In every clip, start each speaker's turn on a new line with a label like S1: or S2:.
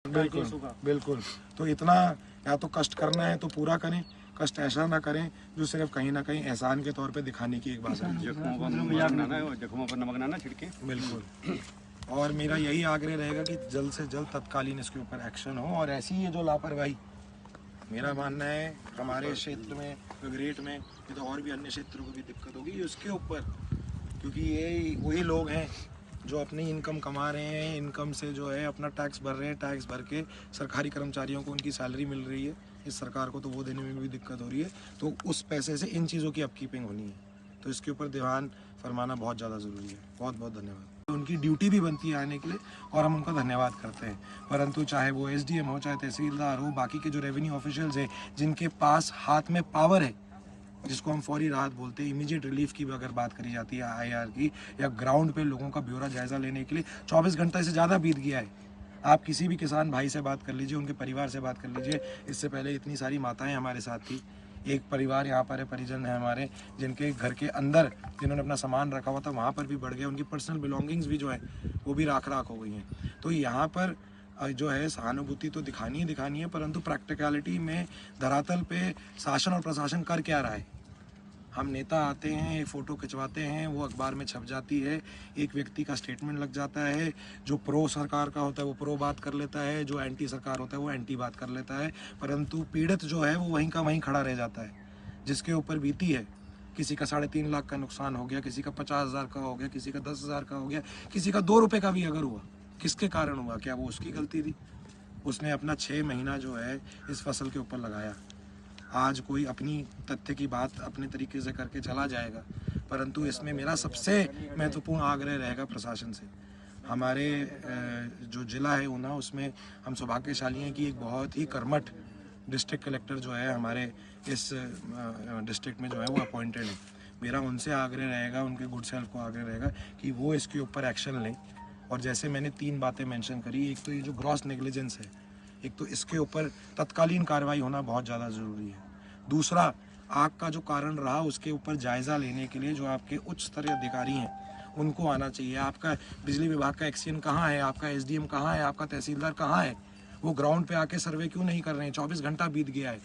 S1: बिल्कुल बिल्कुल। तो इतना या तो कष्ट करना है तो पूरा करें, कष्ट ऐसा ना करें जो सिर्फ कहीं ना कहीं एहसान के तौर पे दिखाने की एक बात है।
S2: जख्मों पर नमक ना छिड़के।
S1: बिल्कुल। और मेरा यही आग्रह रहेगा कि जल्द से जल्द तत्कालीन इसके ऊपर एक्शन हो। और ऐसी ये जो लापरवाही, मेरा मानना है हमारे क्षेत्र में ग्रेट में ये तो और भी अन्य क्षेत्रों को भी दिक्कत होगी उसके ऊपर, क्योंकि ये वही लोग हैं जो अपनी इनकम कमा रहे हैं, इनकम से जो है अपना टैक्स भर रहे हैं, टैक्स भर के सरकारी कर्मचारियों को उनकी सैलरी मिल रही है, इस सरकार को तो वो देने में भी दिक्कत हो रही है। तो उस पैसे से इन चीज़ों की अपकीपिंग होनी है, तो इसके ऊपर ध्यान फरमाना बहुत ज़्यादा ज़रूरी है। बहुत बहुत धन्यवाद। उनकी ड्यूटी भी बनती है आने के लिए और हम उनका धन्यवाद करते हैं, परंतु चाहे वो एसडीएम हो, चाहे तहसीलदार हो, बाकी के जो रेवेन्यू ऑफिशियल्स हैं जिनके पास हाथ में पावर है, जिसको हम फौरी राहत बोलते हैं, इमीडिएट रिलीफ की भी अगर बात करी जाती है आईआर की, या ग्राउंड पे लोगों का ब्यौरा जायज़ा लेने के लिए 24 घंटे से ज़्यादा बीत गया है। आप किसी भी किसान भाई से बात कर लीजिए, उनके परिवार से बात कर लीजिए। इससे पहले इतनी सारी माताएं हमारे साथ थी। एक परिवार यहाँ पर है, परिजन है हमारे, जिनके घर के अंदर जिन्होंने अपना सामान रखा हुआ था वहाँ पर भी बढ़ गया, उनकी पर्सनल बिलोंगिंग्स भी जो है वो भी राख हो गई हैं। तो यहाँ पर जो है सहानुभूति तो दिखानी है, परंतु प्रैक्टिकलिटी में धरातल पे शासन और प्रशासन कर क्या रहा है। हम नेता आते हैं, एक फ़ोटो खिंचवाते हैं, वो अखबार में छप जाती है, एक व्यक्ति का स्टेटमेंट लग जाता है, जो प्रो सरकार का होता है वो प्रो बात कर लेता है, जो एंटी सरकार होता है वो एंटी बात कर लेता है, परंतु पीड़ित जो है वो वहीं का वहीं खड़ा रह जाता है। जिसके ऊपर बीती है, किसी का 3.5 लाख का नुकसान हो गया, किसी का 50,000 का हो गया, किसी का 10,000 का हो गया, किसी का 2 रुपये का भी अगर हुआ, किसके कारण हुआ? क्या वो उसकी गलती थी? उसने अपना 6 महीना जो है इस फसल के ऊपर लगाया। आज कोई अपनी तथ्य की बात अपने तरीके से करके चला जाएगा, परंतु इसमें मेरा सबसे महत्वपूर्ण आग्रह रहेगा प्रशासन से। हमारे जो ज़िला है ऊना, उसमें हम सौभाग्यशाली हैं कि एक बहुत ही कर्मठ डिस्ट्रिक्ट कलेक्टर जो है हमारे इस डिस्ट्रिक्ट में जो है वो अपॉइंटेड है। मेरा उनसे आग्रह रहेगा, उनके गुड सेल्फ को आग्रह रहेगा कि वो इसके ऊपर एक्शन लें। और जैसे मैंने 3 बातें मेंशन करी, एक तो ये जो ग्रॉस नेग्लिजेंस है, एक तो इसके ऊपर तत्कालीन कार्रवाई होना बहुत ज़्यादा ज़रूरी है। दूसरा, आग का जो कारण रहा उसके ऊपर जायज़ा लेने के लिए जो आपके उच्च स्तरीय अधिकारी हैं उनको आना चाहिए। आपका बिजली विभाग का एक्सीएन कहाँ है, आपका एसडीएम कहाँ है, आपका तहसीलदार कहाँ है? वो ग्राउंड पे आके सर्वे क्यों नहीं कर रहे हैं? 24 घंटा बीत गया है।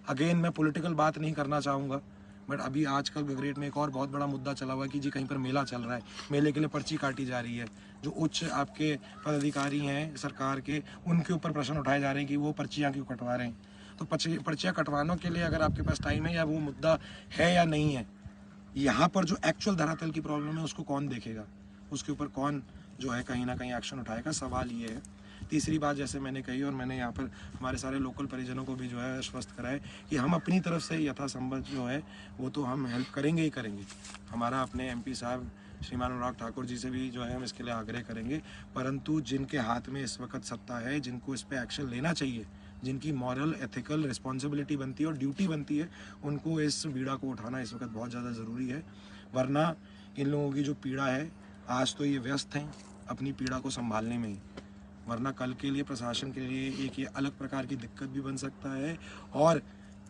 S1: अगेन मैं पॉलिटिकल बात नहीं करना चाहूँगा, बट अभी आजकल गगरेट में एक और बहुत बड़ा मुद्दा चला हुआ है कि जी कहीं पर मेला चल रहा है, मेले के लिए पर्ची काटी जा रही है। जो उच्च आपके पदाधिकारी हैं सरकार के, उनके ऊपर प्रश्न उठाए जा रहे हैं कि वो पर्चियाँ क्यों कटवा रहे हैं। तो पर्चियाँ कटवाने के लिए अगर आपके पास टाइम है या वो मुद्दा है या नहीं है, यहाँ पर जो एक्चुअल धरातल की प्रॉब्लम है उसको कौन देखेगा, उसके ऊपर कौन जो है कहीं ना कहीं एक्शन उठाएगा, सवाल ये है। तीसरी बात जैसे मैंने कही, और मैंने यहाँ पर हमारे सारे लोकल परिजनों को भी जो है आश्वस्त करा है कि हम अपनी तरफ से यथासंभव जो है वो तो हम हेल्प करेंगे ही करेंगे। हमारा अपने एमपी साहब श्रीमान अनुराग ठाकुर जी से भी जो है हम इसके लिए आग्रह करेंगे, परंतु जिनके हाथ में इस वक्त सत्ता है, जिनको इस पर एक्शन लेना चाहिए, जिनकी मॉरल एथिकल रिस्पॉन्सिबिलिटी बनती है और ड्यूटी बनती है, उनको इस बीड़ा को उठाना इस वक्त बहुत ज़्यादा ज़रूरी है। वरना इन लोगों की जो पीड़ा है, आज तो ये व्यस्त हैं अपनी पीड़ा को संभालने में ही, वरना कल के लिए प्रशासन के लिए एक ये अलग प्रकार की दिक्कत भी बन सकता है। और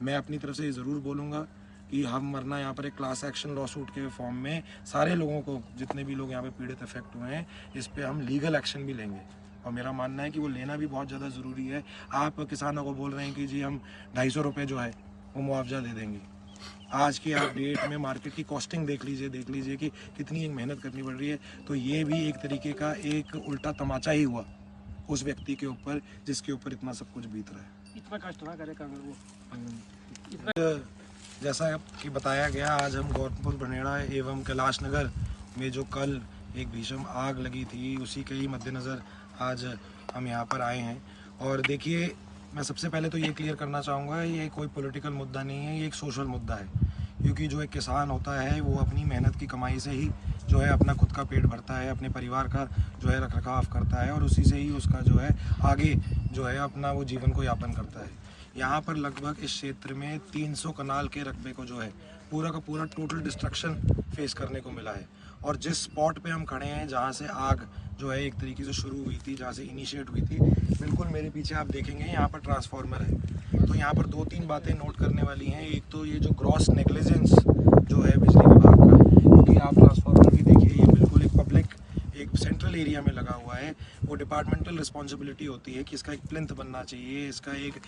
S1: मैं अपनी तरफ से ये ज़रूर बोलूँगा कि हम वरना यहाँ पर एक क्लास एक्शन लॉ सूट के फॉर्म में सारे लोगों को, जितने भी लोग यहाँ पे पीड़ित इफेक्ट हुए हैं, इस पर हम लीगल एक्शन भी लेंगे। और मेरा मानना है कि वो लेना भी बहुत ज़्यादा ज़रूरी है। आप किसानों को बोल रहे हैं कि जी हम 250 रुपये जो है वो मुआवजा दे देंगे। आज की आप डेट में मार्केट की कॉस्टिंग देख लीजिए कि कितनी एक मेहनत करनी पड़ रही है। तो ये भी एक तरीके का एक उल्टा तमाचा ही हुआ उस व्यक्ति के ऊपर जिसके ऊपर इतना सब कुछ बीत रहा है।
S2: इतना कष्ट ना करे वो।
S1: जैसा कि बताया गया, आज हम गौतमपुर बनेड़ा एवं कैलाश नगर में जो कल एक भीषण आग लगी थी, उसी के ही मद्देनज़र आज हम यहाँ पर आए हैं। और देखिए, मैं सबसे पहले तो ये क्लियर करना चाहूँगा, ये कोई पॉलिटिकल मुद्दा नहीं है, ये एक सोशल मुद्दा है। क्योंकि जो एक किसान होता है वो अपनी मेहनत की कमाई से ही जो है अपना खुद का पेट भरता है, अपने परिवार का जो है रखरखाव करता है, और उसी से ही उसका जो है आगे जो है अपना वो जीवन को यापन करता है। यहाँ पर लगभग इस क्षेत्र में 300 कनाल के रकबे को जो है पूरा का पूरा टोटल डिस्ट्रक्शन फेस करने को मिला है। और जिस स्पॉट पे हम खड़े हैं, जहाँ से आग जो है एक तरीके से शुरू हुई थी, जहाँ से इनिशिएट हुई थी, बिल्कुल मेरे पीछे आप देखेंगे यहाँ पर ट्रांसफार्मर है। तो यहाँ पर 2-3 बातें नोट करने वाली हैं। एक तो ये जो ग्रॉस नेग्लिजेंस जो है बिजली विभाग का, क्योंकि आप ट्रांसफार्मर भी देखिए, ये बिल्कुल एक पब्लिक एक सेंट्रल एरिया में लगा हुआ है, वो डिपार्टमेंटल रिस्पॉन्सिबिलिटी होती है कि इसका एक प्लिंथ बनना चाहिए, इसका एक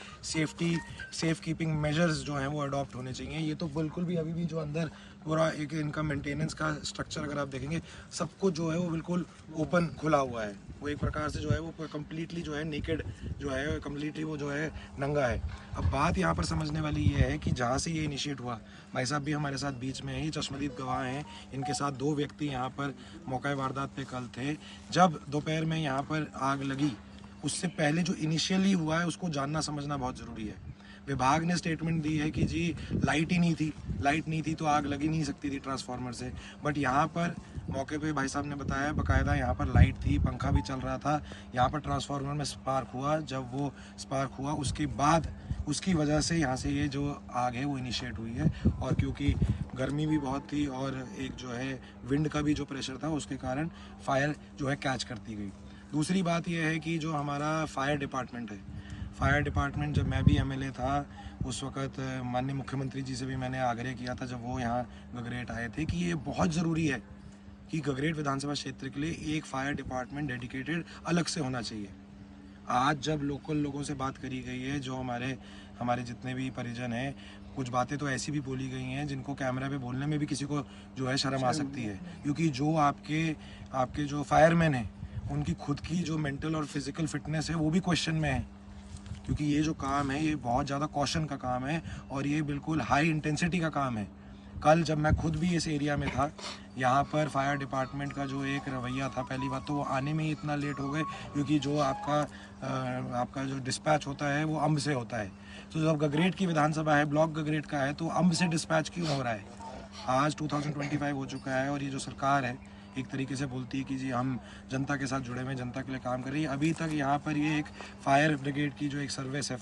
S1: सेफ कीपिंग मेजर्स जो हैं वो अडॉप्ट होने चाहिए। ये तो बिल्कुल भी अभी भी जो अंदर पूरा एक इनका मेंटेनेंस का स्ट्रक्चर अगर आप देखेंगे सब कुछ जो है वो बिल्कुल ओपन खुला हुआ है, वो एक प्रकार से जो है वो कम्प्लीटली जो है नेकेड जो है, कम्प्लीटली वो जो है नंगा है। अब बात यहाँ पर समझने वाली ये है कि जहाँ से ये इनिशिएट हुआ, भाई साहब भी हमारे साथ बीच में ही चश्मदीद गवाह हैं, इनके साथ 2 व्यक्ति यहाँ पर मौका वारदात पे कल थे। जब दोपहर में यहाँ पर आग लगी, उससे पहले जो इनिशियली हुआ है उसको जानना समझना बहुत ज़रूरी है। विभाग ने स्टेटमेंट दी है कि जी लाइट ही नहीं थी, लाइट नहीं थी तो आग लगी नहीं सकती थी ट्रांसफार्मर से, बट यहाँ पर मौके पे भाई साहब ने बताया बाकायदा यहाँ पर लाइट थी, पंखा भी चल रहा था, यहाँ पर ट्रांसफार्मर में स्पार्क हुआ। जब वो स्पार्क हुआ उसके बाद उसकी वजह से यहाँ से ये जो आग है वो इनिशिएट हुई है। और क्योंकि गर्मी भी बहुत थी और एक जो है विंड का भी जो प्रेशर था उसके कारण फायर जो है कैच करती गई। दूसरी बात यह है कि जो हमारा फायर डिपार्टमेंट है, फायर डिपार्टमेंट, जब मैं भी एमएलए था उस वक्त माननीय मुख्यमंत्री जी से भी मैंने आग्रह किया था जब वो यहाँ गगरेट आए थे कि ये बहुत ज़रूरी है कि गगरेट विधानसभा क्षेत्र के लिए एक फायर डिपार्टमेंट डेडिकेटेड अलग से होना चाहिए। आज जब लोकल लोगों से बात करी गई है, जो हमारे जितने भी परिजन हैं, कुछ बातें तो ऐसी भी बोली गई हैं जिनको कैमरा पे बोलने में भी किसी को जो है शर्म आ सकती है, क्योंकि जो आपके जो फायरमैन हैं उनकी खुद की जो मेंटल और फिजिकल फिटनेस है वो भी क्वेश्चन में है, क्योंकि ये जो काम है ये बहुत ज़्यादा कॉशन का काम है और ये बिल्कुल हाई इंटेंसिटी का काम है। कल जब मैं खुद भी इस एरिया में था, यहाँ पर फायर डिपार्टमेंट का जो एक रवैया था, पहली बात तो वो आने में ही इतना लेट हो गए क्योंकि जो आपका जो डिस्पैच होता है वो अम्ब से होता है। तो जब गगरेट की विधानसभा है, ब्लॉक गगरेट का है, तो अम्ब से डिस्पैच क्यों हो रहा है? आज 2025 हो चुका है और ये जो सरकार है एक तरीके से बोलती है कि जी हम जनता के साथ जुड़े हुए, जनता के लिए काम कर रही है। अभी तक यहाँ पर ये एक फायर ब्रिगेड की जो एक सर्विस है,